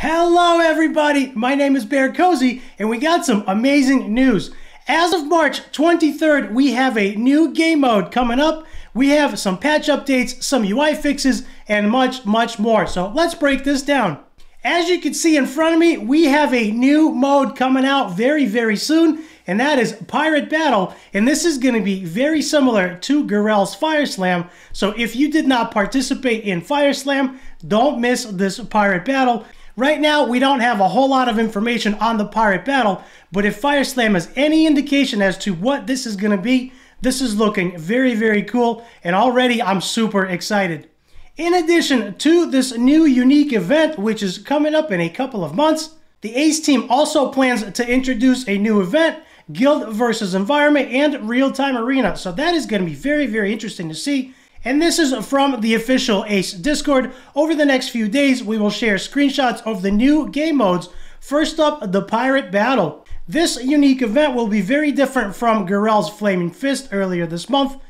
Hello everybody, my name is BearCozy and we got some amazing news. As of March 23rd, we have a new game mode coming up. We have some patch updates, some UI fixes, and much more. So let's break this down. As you can see in front of me, we have a new mode coming out very soon, and that is Pirate Battle. And this is going to be very similar to QoL's Fire Slam. So if you did not participate in Fire Slam, don't miss this Pirate Battle. Right now, we don't have a whole lot of information on the Pirate Battle, but if Fire Slam has any indication as to what this is going to be, this is looking very cool, and already I'm super excited. In addition to this new unique event, which is coming up in a couple of months, the Ace team also plans to introduce a new event, Guild versus Environment and Real-Time Arena. So that is going to be very interesting to see. And this is from the official Ace Discord. Over the next few days, we will share screenshots of the new game modes. First up, the Pirate Battle. This unique event will be very different from QoL's Flaming Fist earlier this month.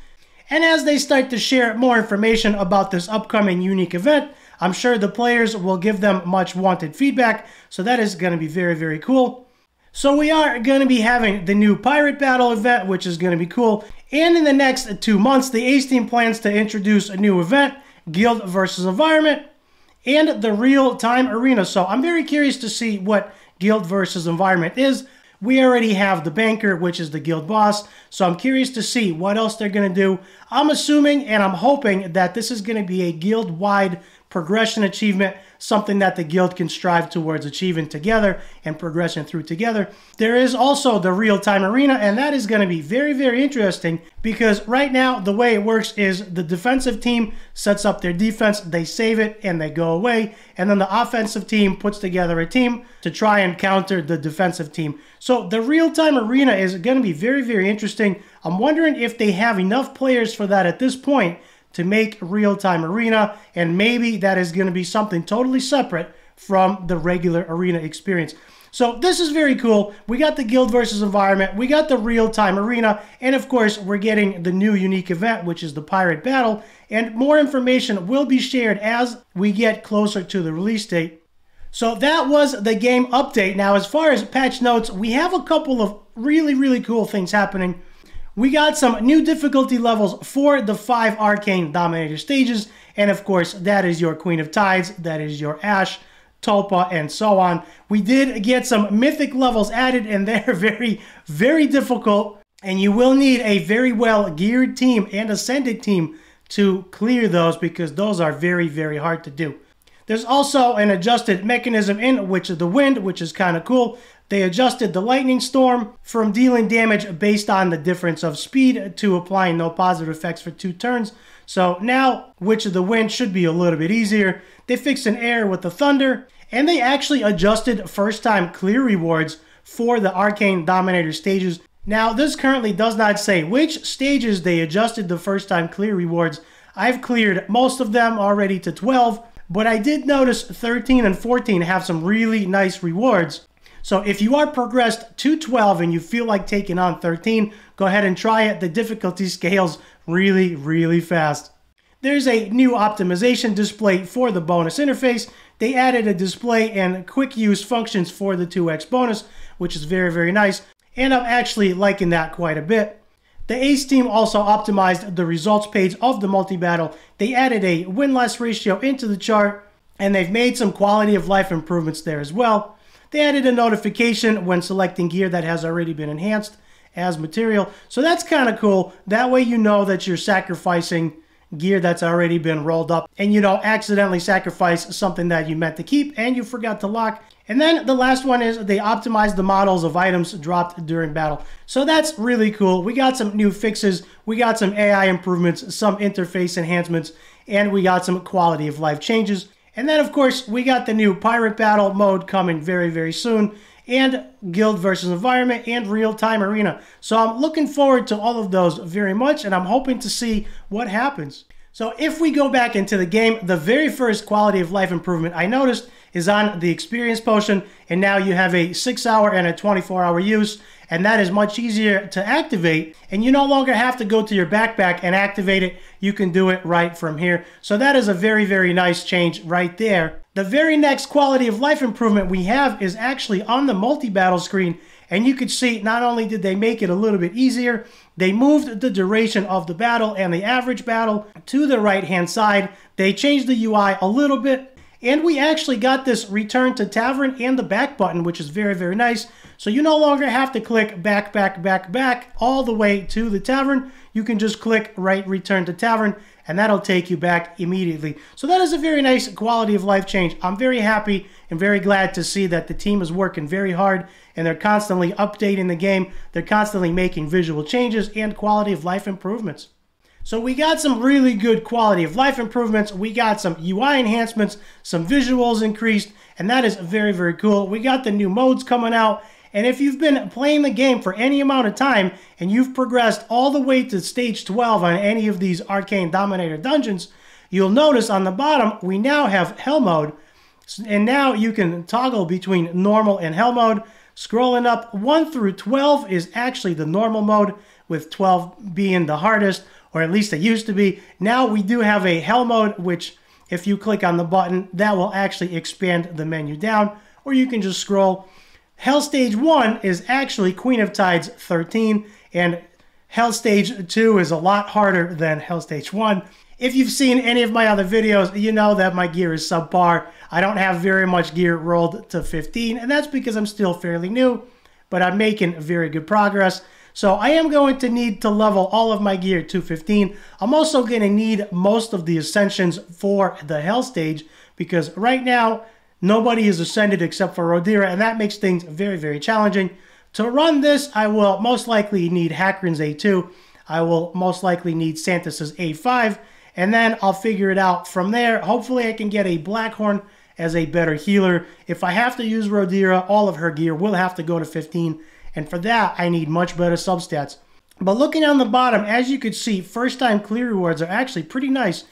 And as they start to share more information about this upcoming unique event, I'm sure the players will give them much wanted feedback. So that is going to be very cool. So we are going to be having the new Pirate Battle event, which is going to be cool. And in the next 2 months, the Ace team plans to introduce a new event, Guild versus Environment, and the Real-Time Arena. So I'm very curious to see what Guild versus Environment is. We already have the Banker, which is the Guild boss. So I'm curious to see what else they're going to do. I'm assuming and I'm hoping that this is going to be a guild-wide progression achievement, something that the guild can strive towards achieving together and progressing through together. There is also the Real-Time Arena, and that is going to be very interesting because right now the way it works is the defensive team sets up their defense, they save it, and they go away, and then the offensive team puts together a team to try and counter the defensive team. So the Real-Time Arena is going to be very interesting. I'm wondering if they have enough players for that at this point to make Real-Time Arena, and maybe that is going to be something totally separate from the regular arena experience. So this is very cool. We got the Guild versus Environment, we got the Real-Time Arena, and of course we're getting the new unique event, which is the Pirate Battle, and more information will be shared as we get closer to the release date. So that was the game update. Now as far as patch notes, we have a couple of really cool things happening. We got some new difficulty levels for the 5 Arcane Dominator stages, and of course that is your Queen of Tides, that is your Ashe, Tulpa, and so on. We did get some mythic levels added, and they're very difficult, and you will need a very well geared team and ascended team to clear those because those are very hard to do. There's also an adjusted mechanism in which is the wind, which is kind of cool. They adjusted the lightning storm from dealing damage based on the difference of speed to applying no positive effects for 2 turns. So now Witch of the Wind should be a little bit easier. They fixed an error with the thunder, and they actually adjusted first time clear rewards for the Arcane Dominator stages. Now this currently does not say which stages they adjusted the first time clear rewards. I've cleared most of them already to 12, but I did notice 13 and 14 have some really nice rewards. So if you are progressed to 12 and you feel like taking on 13, go ahead and try it. The difficulty scales really fast. There's a new optimization display for the bonus interface. They added a display and quick use functions for the 2x bonus, which is very nice. And I'm actually liking that quite a bit. The Ace team also optimized the results page of the multi-battle. They added a win-loss ratio into the chart, and they've made some quality of life improvements there as well. They added a notification when selecting gear that has already been enhanced as material. So that's kind of cool. That way you know that you're sacrificing gear that's already been rolled up and you don't accidentally sacrifice something that you meant to keep and you forgot to lock. And then the last one is they optimized the models of items dropped during battle. So that's really cool. We got some new fixes. We got some AI improvements, some interface enhancements, and we got some quality of life changes. And then, of course, we got the new Pirate Battle mode coming very soon, and Guild versus Environment and Real-Time Arena. So I'm looking forward to all of those very much, and I'm hoping to see what happens. So if we go back into the game, the very first quality of life improvement I noticed is on the experience potion, and now you have a 6-hour and a 24-hour use, and that is much easier to activate, and you no longer have to go to your backpack and activate it. You can do it right from here. So that is a very nice change right there. The very next quality of life improvement we have is actually on the multi-battle screen, and you can see not only did they make it a little bit easier, they moved the duration of the battle and the average battle to the right-hand side. They changed the UI a little bit, and we actually got this return to tavern and the back button, which is very, very nice. So you no longer have to click back, back, back, back all the way to the tavern. You can just click right return to tavern, and that'll take you back immediately. So that is a very nice quality of life change. I'm very happy and very glad to see that the team is working very hard, and they're constantly updating the game. They're constantly making visual changes and quality of life improvements. So we got some really good quality of life improvements. We got some UI enhancements, some visuals increased, and that is very, very cool. We got the new modes coming out. And if you've been playing the game for any amount of time and you've progressed all the way to stage 12 on any of these Arcane Dominator dungeons, you'll notice on the bottom we now have Hell mode. And now you can toggle between normal and Hell mode. Scrolling up, 1 through 12 is actually the normal mode, with 12 being the hardest, or at least it used to be. Now we do have a Hell mode, which if you click on the button, that will actually expand the menu down, or you can just scroll. Hell Stage 1 is actually Queen of Tides 13, and Hell Stage 2 is a lot harder than Hell Stage 1. If you've seen any of my other videos, you know that my gear is subpar. I don't have very much gear rolled to 15, and that's because I'm still fairly new, but I'm making very good progress. So I am going to need to level all of my gear to 15. I'm also going to need most of the ascensions for the Hell Stage, because right now, nobody is ascended except for Rodira, and that makes things very, very challenging. To run this, I will most likely need Hakron's A2. I will most likely need Santus's A5, and then I'll figure it out from there. Hopefully I can get a Blackhorn as a better healer. If I have to use Rodira, all of her gear will have to go to 15, and for that, I need much better substats. But looking on the bottom, as you can see, first-time clear rewards are actually pretty nice.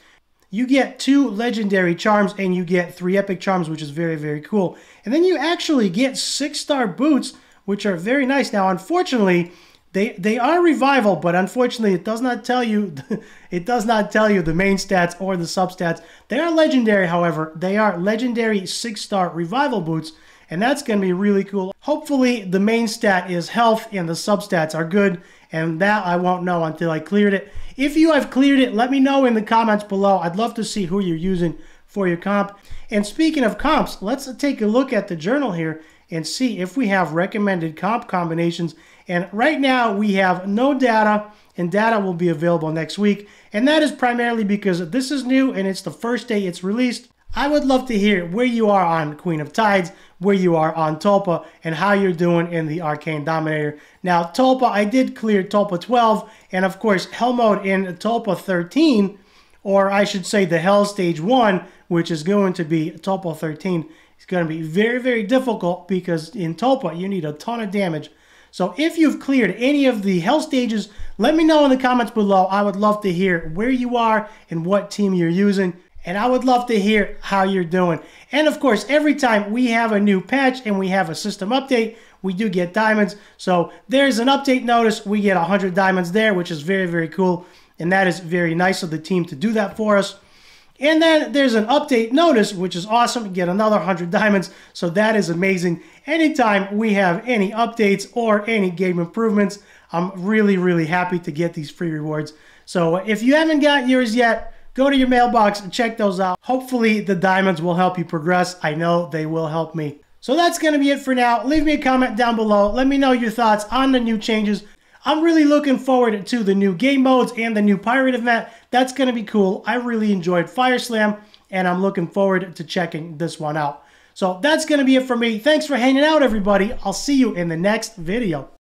You get 2 legendary charms and you get 3 epic charms, which is very, very cool. And then you actually get 6-star boots, which are very nice. Now, unfortunately, they are revival, but unfortunately, it does not tell you the main stats or the substats. They are legendary, however. They are legendary 6-star revival boots, and that's going to be really cool. Hopefully, the main stat is health and the substats are good, and that I won't know until I cleared it. If you have cleared it, let me know in the comments below. I'd love to see who you're using for your comp. And speaking of comps, let's take a look at the journal here and see if we have recommended comp combinations. And right now we have no data, and data will be available next week. And that is primarily because this is new and it's the first day it's released. I would love to hear where you are on Queen of Tides, where you are on Tulpa, and how you're doing in the Arcane Dominator. Now, Tulpa, I did clear Tulpa 12, and of course, Hell mode in Tulpa 13, or I should say the Hell Stage 1, which is going to be Tulpa 13, is going to be very, very difficult because in Tulpa, you need a ton of damage. So if you've cleared any of the Hell Stages, let me know in the comments below. I would love to hear where you are and what team you're using. And I would love to hear how you're doing. And of course, every time we have a new patch and we have a system update, we do get diamonds. So there's an update notice. We get 100 diamonds there, which is very, very cool. And that is very nice of the team to do that for us. And then there's an update notice, which is awesome. You get another 100 diamonds. So that is amazing. Anytime we have any updates or any game improvements, I'm really, really happy to get these free rewards. So if you haven't got yours yet, go to your mailbox and check those out. Hopefully the diamonds will help you progress. I know they will help me. So that's going to be it for now. Leave me a comment down below. Let me know your thoughts on the new changes. I'm really looking forward to the new game modes and the new pirate event. That's going to be cool. I really enjoyed Fire Slam, and I'm looking forward to checking this one out. So that's going to be it for me. Thanks for hanging out, everybody. I'll see you in the next video.